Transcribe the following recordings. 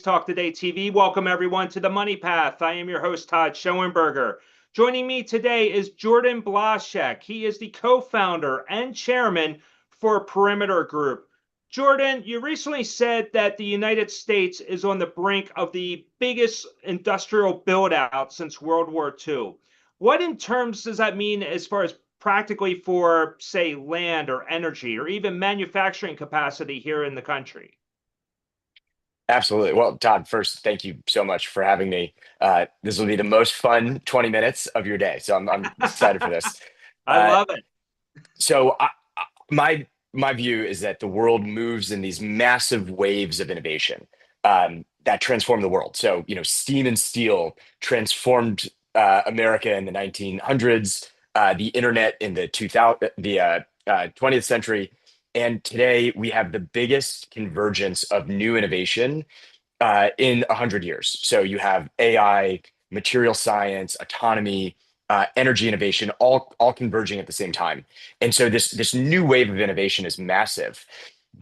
Talk Today TV. Welcome everyone to the Money Path. I am your host, Todd Schoenberger. Joining me today is Jordan Blashek. He is the co-founder and chairman for Perimeter Group. Jordan, you recently said that the United States is on the brink of the biggest industrial build-out since World War II. What in terms does that mean as far as practically for, say, land or energy or even manufacturing capacity here in the country? Absolutely. Well, Todd, first, thank you so much for having me. This will be the most fun 20 minutes of your day. So I'm excited for this. I Uh, love it. so my view is that the world moves in these massive waves of innovation that transform the world. So, steam and steel transformed America in the 1900s, the internet in the 20th century. And today we have the biggest convergence of new innovation in 100 years. So you have AI, material science, autonomy, energy innovation, all converging at the same time. And so this new wave of innovation is massive.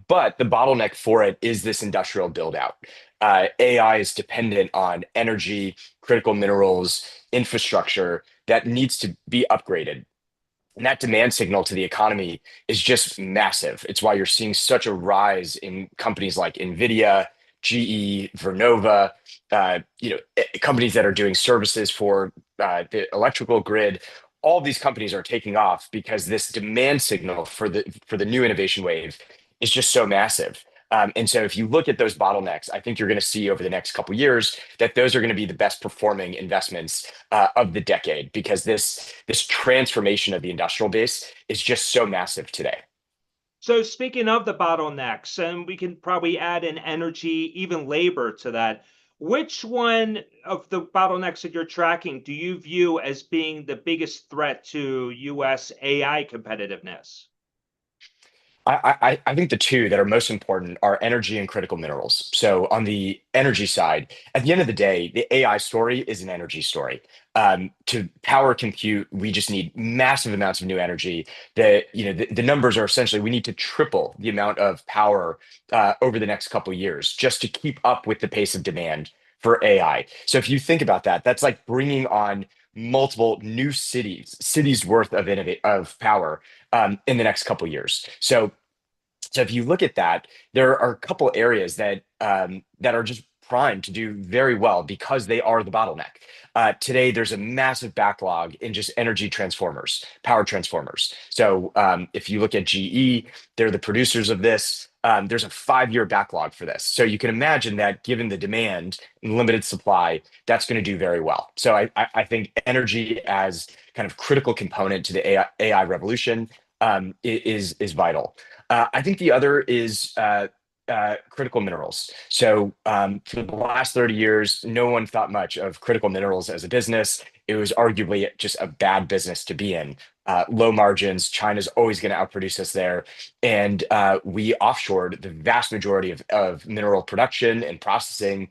But the bottleneck for it is this industrial build out. AI is dependent on energy, critical minerals, infrastructure that needs to be upgraded. And that demand signal to the economy is just massive. It's why you're seeing such a rise in companies like NVIDIA, GE, Vernova, companies that are doing services for the electrical grid. All of these companies are taking off because this demand signal for the new innovation wave is just so massive. And so if you look at those bottlenecks, I think you're going to see over the next couple of years that those are going to be the best performing investments of the decade because this transformation of the industrial base is just so massive today. So speaking of the bottlenecks, and we can probably add in energy, even labor to that, which one of the bottlenecks that you're tracking do you view as being the biggest threat to US AI competitiveness? I think the two that are most important are energy and critical minerals. So on the energy side, at the end of the day, the AI story is an energy story. To power compute, we just need massive amounts of new energy. The numbers are essentially we need to triple the amount of power over the next couple of years just to keep up with the pace of demand for AI. So if you think about that, that's like bringing on multiple new cities worth of power in the next couple years. So if you look at that, there are a couple areas that are just primed to do very well because they are the bottleneck. Today, there's a massive backlog in just energy transformers, power transformers. So if you look at GE, they're the producers of this. There's a 5-year backlog for this. So you can imagine that given the demand and limited supply, that's going to do very well. So I think energy as kind of critical component to the AI revolution is vital. I think the other is critical minerals. So for the last 30 years, no one thought much of critical minerals as a business. It was arguably just a bad business to be in. Low margins, China's always going to outproduce us there. And we offshored the vast majority of mineral production and processing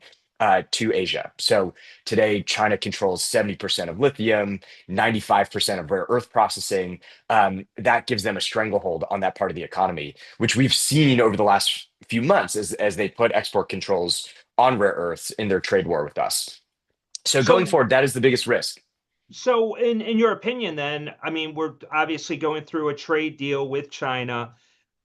to Asia. So today, China controls 70% of lithium, 95% of rare earth processing. That gives them a stranglehold on that part of the economy, which we've seen over the last few months as they put export controls on rare earths in their trade war with us. So going So forward, that is the biggest risk. So, in your opinion, then, I mean, we're obviously going through a trade deal with China.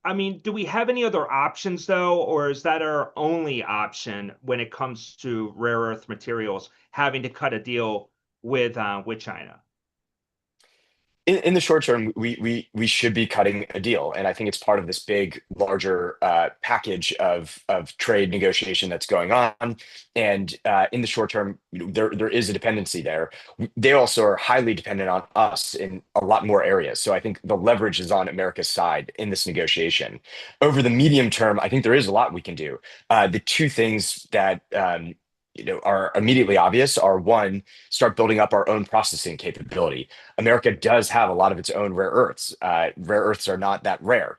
I mean, do we have any other options though, or is that our only option when it comes to rare earth materials, having to cut a deal with China? In the short term, we should be cutting a deal, and I think it's part of this big, larger package of trade negotiation that's going on. And in the short term, there is a dependency there. They also are highly dependent on us in a lot more areas. So I think the leverage is on America's side in this negotiation. Over the medium term, I think there is a lot we can do. The two things that are immediately obvious are one, start building up our own processing capability. America does have a lot of its own rare earths. Rare earths are not that rare.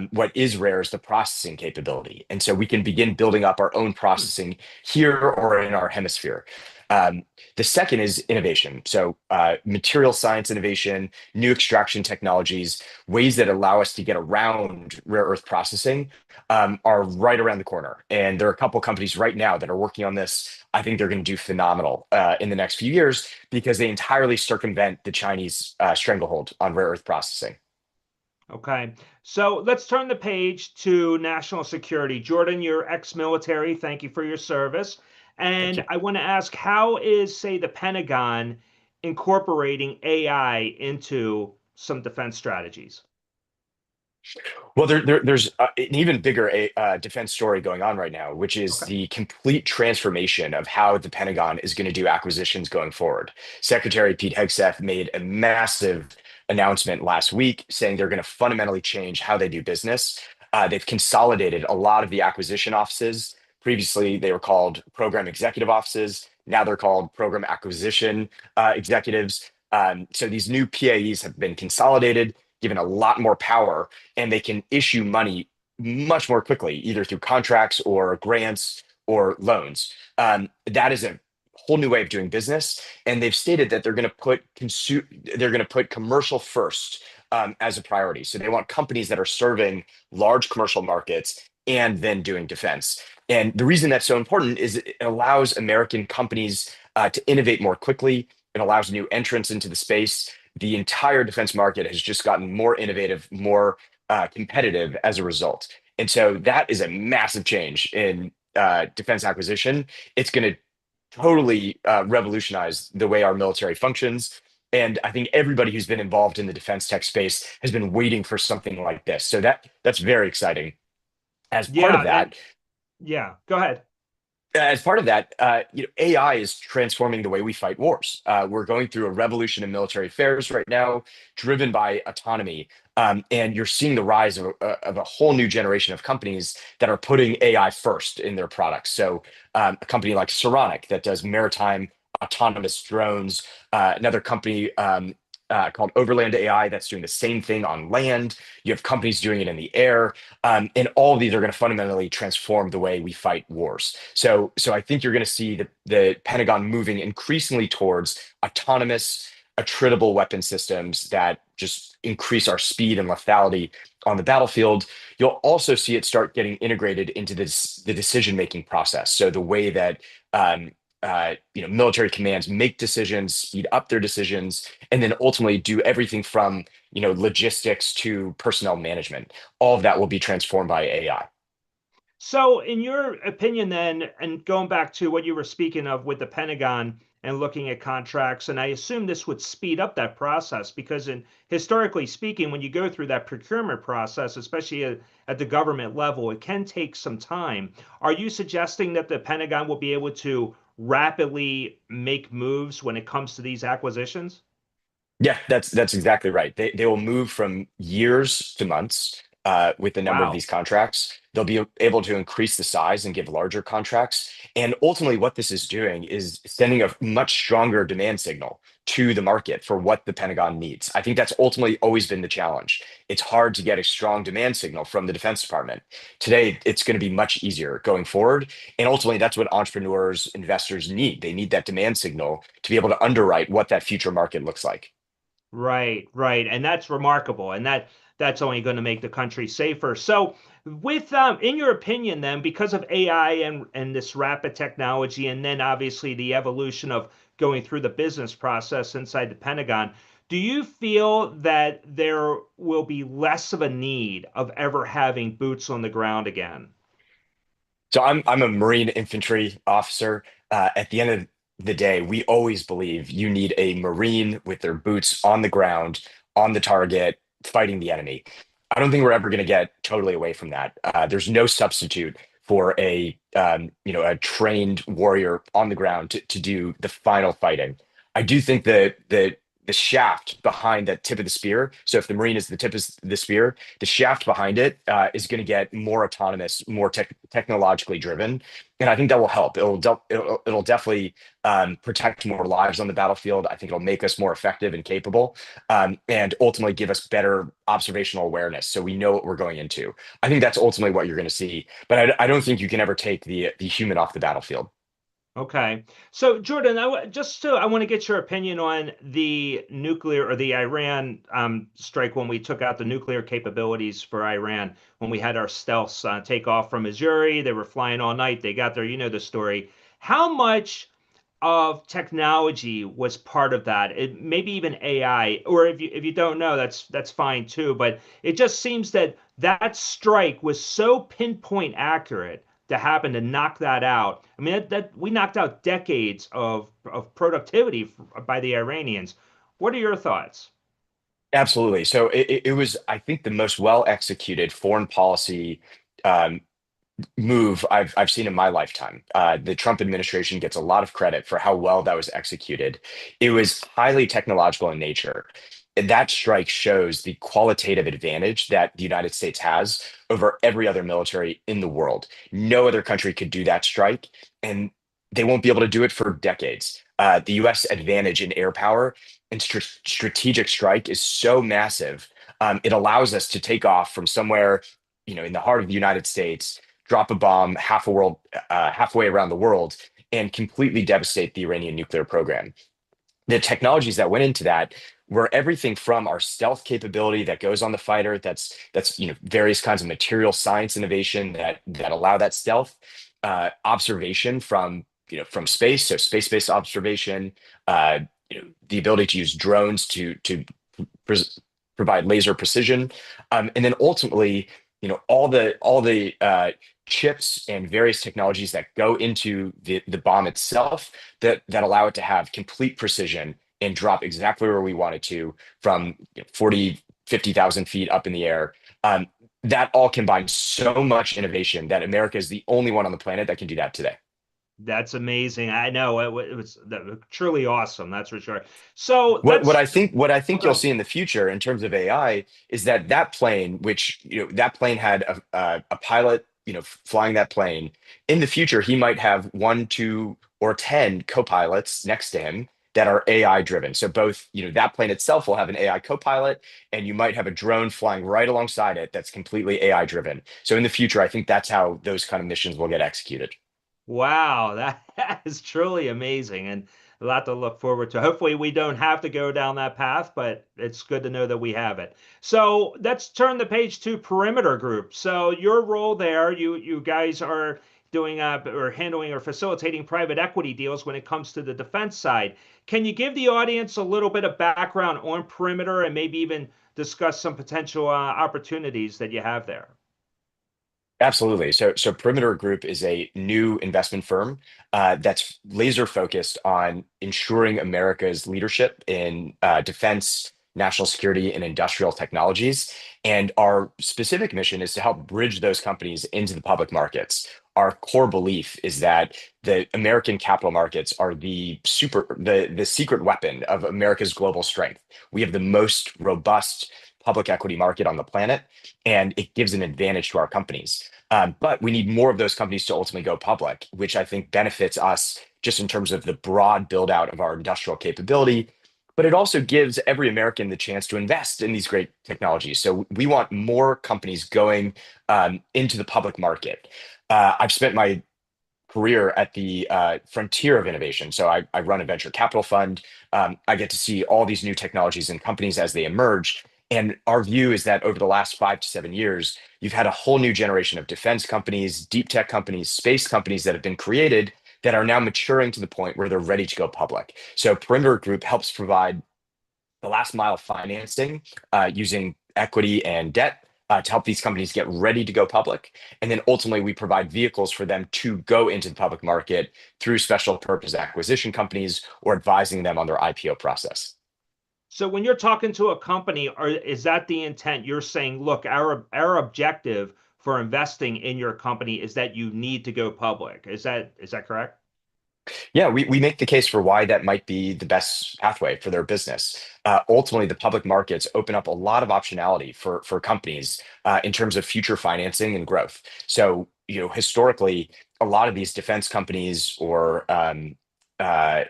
What is rare is the processing capability. And so we can begin building up our own processing here or in our hemisphere. The second is innovation. So material science innovation, new extraction technologies, ways that allow us to get around rare earth processing are right around the corner. And there are a couple companies right now that are working on this. I think they're going to do phenomenal in the next few years because they entirely circumvent the Chinese stranglehold on rare earth processing. Okay. So let's turn the page to national security. Jordan, you're ex-military. Thank you for your service. Thank And you. I want to ask, how is, say, the Pentagon incorporating AI into some defense strategies? Well, there's an even bigger defense story going on right now, which is Okay. the complete transformation of how the Pentagon is going to do acquisitions going forward. Secretary Pete Hegseth made a massive announcement last week saying they're going to fundamentally change how they do business. They've consolidated a lot of the acquisition offices. Previously, they were called program executive offices. Now they're called program acquisition executives. So these new PAEs have been consolidated, given a lot more power, and they can issue money much more quickly, either through contracts or grants or loans. That is a whole new way of doing business, and they've stated that they're going to put commercial first as a priority. So they want companies that are serving large commercial markets and then doing defense. And the reason that's so important is it allows American companies to innovate more quickly. It allows new entrants into the space. The entire defense market has just gotten more innovative, more competitive as a result. And so that is a massive change in defense acquisition. It's going to totally revolutionize the way our military functions. And I think everybody who's been involved in the defense tech space has been waiting for something like this. So that's very exciting. As part of Yeah, that, and yeah, go ahead. AI is transforming the way we fight wars. We're going through a revolution in military affairs right now, driven by autonomy. And you're seeing the rise of a whole new generation of companies that are putting AI first in their products. So, a company like Saronic that does maritime autonomous drones, another company called Overland AI that's doing the same thing on land. You have companies doing it in the air. And all of these are going to fundamentally transform the way we fight wars. So I think you're going to see the Pentagon moving increasingly towards autonomous, attritable weapon systems that just increase our speed and lethality on the battlefield. You'll also see it start getting integrated into the decision-making process. So the way that military commands make decisions, speed up their decisions, and then ultimately do everything from logistics to personnel management. All of that will be transformed by AI. So, in your opinion, then, and going back to what you were speaking of with the Pentagon and looking at contracts, and I assume this would speed up that process because, historically speaking, when you go through that procurement process, especially at the government level, it can take some time. Are you suggesting that the Pentagon will be able to rapidly make moves when it comes to these acquisitions? Yeah, that's exactly right. They will move from years to months with the number of Wow. these contracts. They'll be able to increase the size and give larger contracts. And ultimately, what this is doing is sending a much stronger demand signal to the market for what the Pentagon needs. I think that's ultimately always been the challenge. It's hard to get a strong demand signal from the Defense Department. Today, it's going to be much easier going forward. And ultimately, that's what entrepreneurs, investors need. They need that demand signal to be able to underwrite what that future market looks like. Right, right. And that's remarkable. And that's only going to make the country safer. So with in your opinion then, because of AI and this rapid technology, and then obviously the evolution of going through the business process inside the Pentagon, do you feel that there will be less of a need of ever having boots on the ground again? So I'm a Marine infantry officer. At the end of the day, we always believe you need a Marine with their boots on the ground, on the target, fighting the enemy. I don't think we're ever going to get totally away from that. There's no substitute for a trained warrior on the ground to do the final fighting. I do think that the shaft behind that tip of the spear. So if the Marine is the tip of the spear, the shaft behind it is going to get more autonomous, more technologically driven, and I think that will help. It'll definitely protect more lives on the battlefield. I think it'll make us more effective and capable, and ultimately give us better observational awareness, so we know what we're going into. I think that's ultimately what you're going to see, but I don't think you can ever take the human off the battlefield. Okay. So, Jordan, I want to get your opinion on the nuclear or the Iran strike when we took out the nuclear capabilities for Iran, when we had our stealths take off from Missouri. They were flying all night. They got there. You know the story. How much of technology was part of that? Maybe even AI, or if you don't know, that's fine too. But it just seems that that strike was so pinpoint accurate to happen to knock that out. I mean, that we knocked out decades of productivity by the Iranians. What are your thoughts? Absolutely. So it was, I think, the most well executed foreign policy um, move I've seen in my lifetime. The Trump administration gets a lot of credit for how well that was executed. It was highly technological in nature. And that strike shows the qualitative advantage that the United States has over every other military in the world. No other country could do that strike, and they won't be able to do it for decades. The U.S. advantage in air power and strategic strike is so massive. It allows us to take off from somewhere, in the heart of the United States, drop a bomb halfway around the world, and completely devastate the Iranian nuclear program. The technologies that went into that were everything from our stealth capability that goes on the fighter, that's various kinds of material science innovation that allow that stealth, observation from space, so space-based observation, uh, the ability to use drones to pres provide laser precision, and then ultimately, all the chips and various technologies that go into the bomb itself that allow it to have complete precision and drop exactly where we want it to from 40, 50,000 feet up in the air. That all combines so much innovation that America is the only one on the planet that can do that today. That's amazing. I know it was truly awesome. That's for sure. So What let's I think what I think you'll okay. see in the future in terms of AI is that plane, which that plane had a pilot, flying that plane. In the future, he might have one, two, or 10 co-pilots next to him that are AI driven. So both, that plane itself will have an AI co-pilot, and you might have a drone flying right alongside it that's completely AI driven. So in the future, I think that's how those kind of missions will get executed. Wow, that is truly amazing and a lot to look forward to. Hopefully, we don't have to go down that path, but it's good to know that we have it. So let's turn the page to Perimeter Group. So your role there, you guys are doing or handling or facilitating private equity deals when it comes to the defense side. Can you give the audience a little bit of background on Perimeter and maybe even discuss some potential opportunities that you have there? Absolutely. So Perimeter Group is a new investment firm that's laser focused on ensuring America's leadership in defense, national security, and industrial technologies. And our specific mission is to help bridge those companies into the public markets. Our core belief is that the American capital markets are the secret weapon of America's global strength. We have the most robust public equity market on the planet, and it gives an advantage to our companies. But we need more of those companies to ultimately go public, which I think benefits us just in terms of the broad build out of our industrial capability. But it also gives every American the chance to invest in these great technologies. So we want more companies going into the public market. I've spent my career at the frontier of innovation. So I run a venture capital fund. I get to see all these new technologies and companies as they emerge. And our view is that over the last 5 to 7 years, you've had a whole new generation of defense companies, deep tech companies, space companies that have been created that are now maturing to the point where they're ready to go public. So Perimeter Group helps provide the last mile financing using equity and debt to help these companies get ready to go public. And then ultimately, we provide vehicles for them to go into the public market through special purpose acquisition companies or advising them on their IPO process. So when you're talking to a company, is that the intent? You're saying, look, our objective for investing in your company is that you need to go public. Is that correct? Yeah, we make the case for why that might be the best pathway for their business. Ultimately, the public markets open up a lot of optionality for companies in terms of future financing and growth. So, historically, a lot of these defense companies or uh,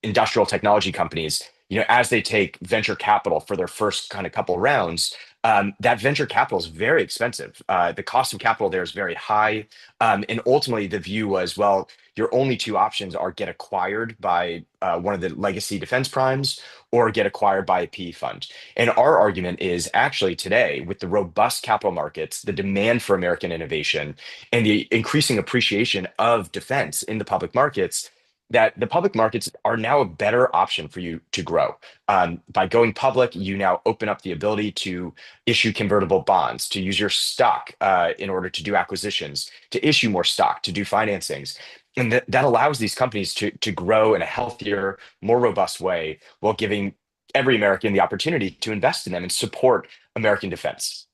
industrial technology companies as they take venture capital for their first kind of couple rounds, that venture capital is very expensive. The cost of capital there is very high. And ultimately, the view was, well, your only two options are get acquired by one of the legacy defense primes or get acquired by a PE fund. And our argument is actually today, with the robust capital markets, the demand for American innovation, and the increasing appreciation of defense in the public markets, that the public markets are now a better option for you to grow. By going public, you now open up the ability to issue convertible bonds, to use your stock in order to do acquisitions, to issue more stock, to do financings. And that allows these companies to grow in a healthier, more robust way while giving every American the opportunity to invest in them and support American defense.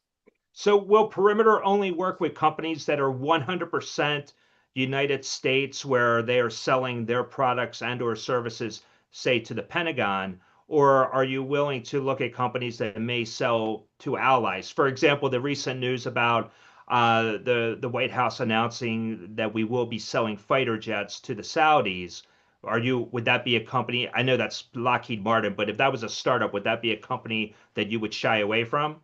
So will Perimeter only work with companies that are 100% United States, where they are selling their products and or services, say, to the Pentagon? Or are you willing to look at companies that may sell to allies? For example, the recent news about the White House announcing that we will be selling fighter jets to the Saudis. Would that be a company? I know that's Lockheed Martin, but if that was a startup, would that be a company that you would shy away from?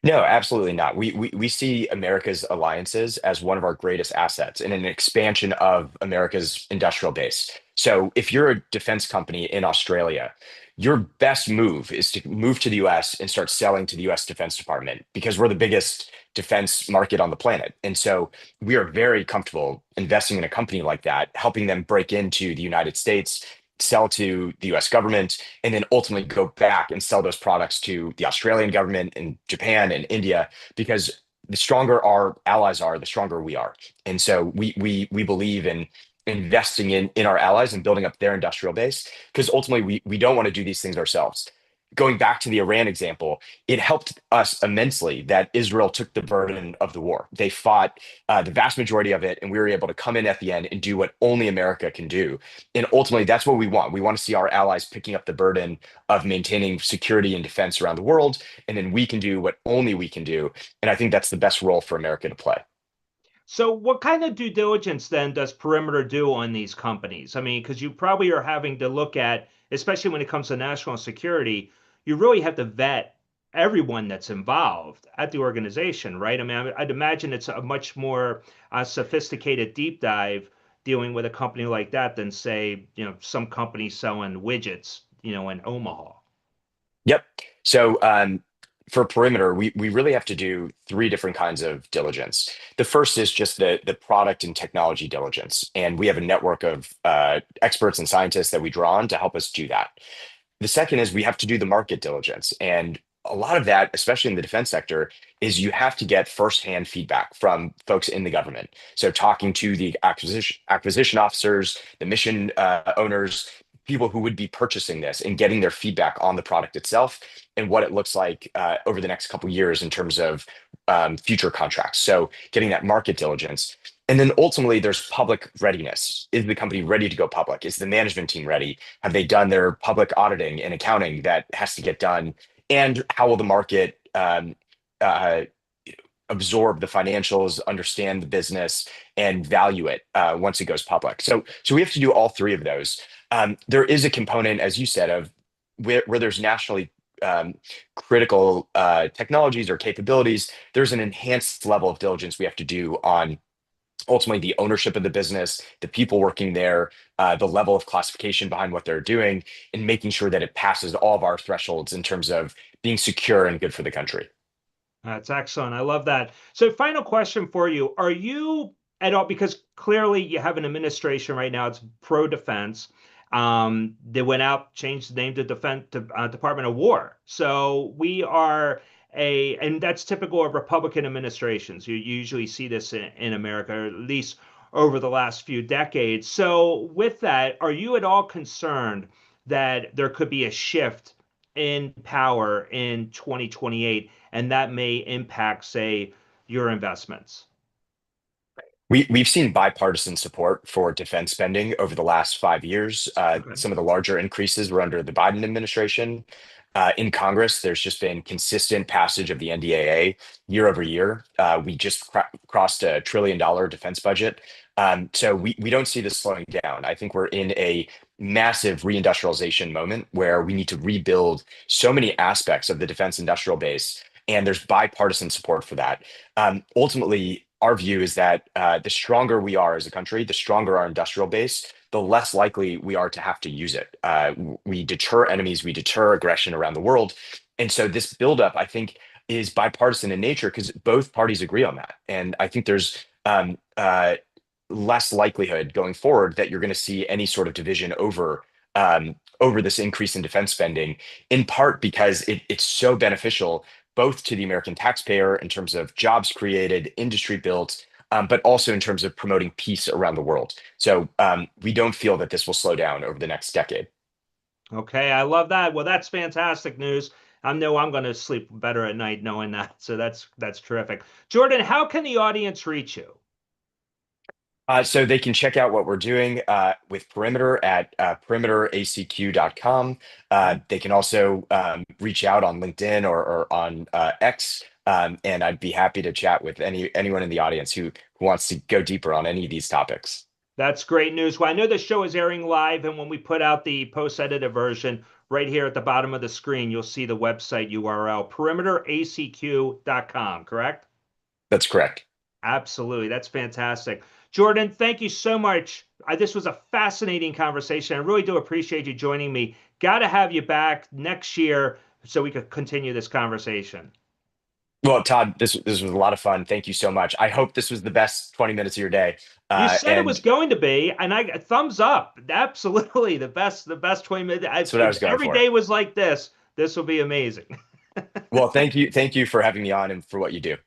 No, absolutely not. We see America's alliances as one of our greatest assets and an expansion of America's industrial base. So if you're a defense company in Australia, your best move is to move to the US and start selling to the US Defense Department because we're the biggest defense market on the planet. And so we are very comfortable investing in a company like that, helping them break into the United States, sell to the US government, and then ultimately go back and sell those products to the Australian government and Japan and India, because the stronger our allies are, the stronger we are. And so we believe in investing in our allies and building up their industrial base, because ultimately we don't want to do these things ourselves. Going back to the Iran example, it helped us immensely that Israel took the burden of the war. They fought the vast majority of it, and we were able to come in at the end and do what only America can do. And ultimately, that's what we want. We want to see our allies picking up the burden of maintaining security and defense around the world, and then we can do what only we can do. And I think that's the best role for America to play. So, what kind of due diligence then does Perimeter do on these companies? I mean, because you probably are having to look at, especially when it comes to national security, you really have to vet everyone that's involved at the organization, right? I mean, I'd imagine it's a much more sophisticated deep dive dealing with a company like that than, say, some company selling widgets, in Omaha. Yep. So for Perimeter, we really have to do three different kinds of diligence. The first is just the product and technology diligence, and we have a network of experts and scientists that we draw on to help us do that. The second is we have to do the market diligence, and a lot of that, especially in the defense sector, is you have to get firsthand feedback from folks in the government. So talking to the acquisition officers, the mission owners, people who would be purchasing this, and getting their feedback on the product itself and what it looks like over the next couple of years in terms of future contracts. So getting that market diligence. And then ultimately, there's public readiness. Is the company ready to go public? Is the management team ready? Have they done their public auditing and accounting that has to get done? And how will the market uh, absorb the financials, understand the business, and value it once it goes public? So we have to do all three of those. There is a component, as you said, of where there's nationally critical technologies or capabilities. There's an enhanced level of diligence we have to do on ultimately the ownership of the business, the people working there, the level of classification behind what they're doing, and making sure that it passes all of our thresholds in terms of being secure and good for the country. That's excellent. I love that. So, final question for you. Are you at all, because clearly you have an administration right now, it's pro defense. They went out, changed the name to Department of War. So we are and that's typical of Republican administrations. You usually see this in America, or at least over the last few decades. So, with that, are you at all concerned that there could be a shift in power in 2028, and that may impact, say, your investments? We've seen bipartisan support for defense spending over the last 5 years. Okay. Some of the larger increases were under the Biden administration. In Congress, there's just been consistent passage of the NDAA year over year. We just crossed $1 trillion defense budget So we don't see this slowing down. I think we're in a massive reindustrialization moment where we need to rebuild so many aspects of the defense industrial base, and there's bipartisan support for that. Ultimately, our view is that the stronger we are as a country, the stronger our industrial base, the less likely we are to have to use it. We deter enemies, we deter aggression around the world. And so this buildup, I think, is bipartisan in nature because both parties agree on that. And I think there's less likelihood going forward that you're going to see any sort of division over this increase in defense spending, in part because it's so beneficial both to the American taxpayer in terms of jobs created, industry built, but also in terms of promoting peace around the world. So we don't feel that this will slow down over the next decade. Okay, I love that. Well, that's fantastic news. I know I'm going to sleep better at night knowing that. So that's terrific. Jordan, how can the audience reach you? So they can check out what we're doing with Perimeter at perimeteracq.com. Okay. They can also reach out on LinkedIn or on X, and I'd be happy to chat with anyone in the audience who wants to go deeper on any of these topics. That's great news. Well, I know the show is airing live, and when we put out the post-edited version, right here at the bottom of the screen, you'll see the website URL, perimeteracq.com, correct? That's correct. Absolutely. That's fantastic. Jordan, thank you so much. This was a fascinating conversation. I really do appreciate you joining me. Got to have you back next year so we could continue this conversation. Well, Todd, this was a lot of fun. Thank you so much. I hope this was the best 20 minutes of your day. You said it was And going to be, and I thumbs up. Absolutely, the best 20 minutes. that's what I was going Every for. day was like this. This will be amazing. Well, thank you for having me on and for what you do.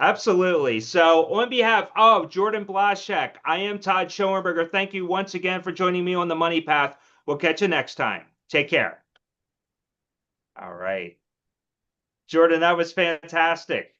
Absolutely. So, on behalf of Jordan Blashek, I am Todd Schoenberger. Thank you once again for joining me on the Money Path. We'll catch you next time. Take care. All right. Jordan, that was fantastic.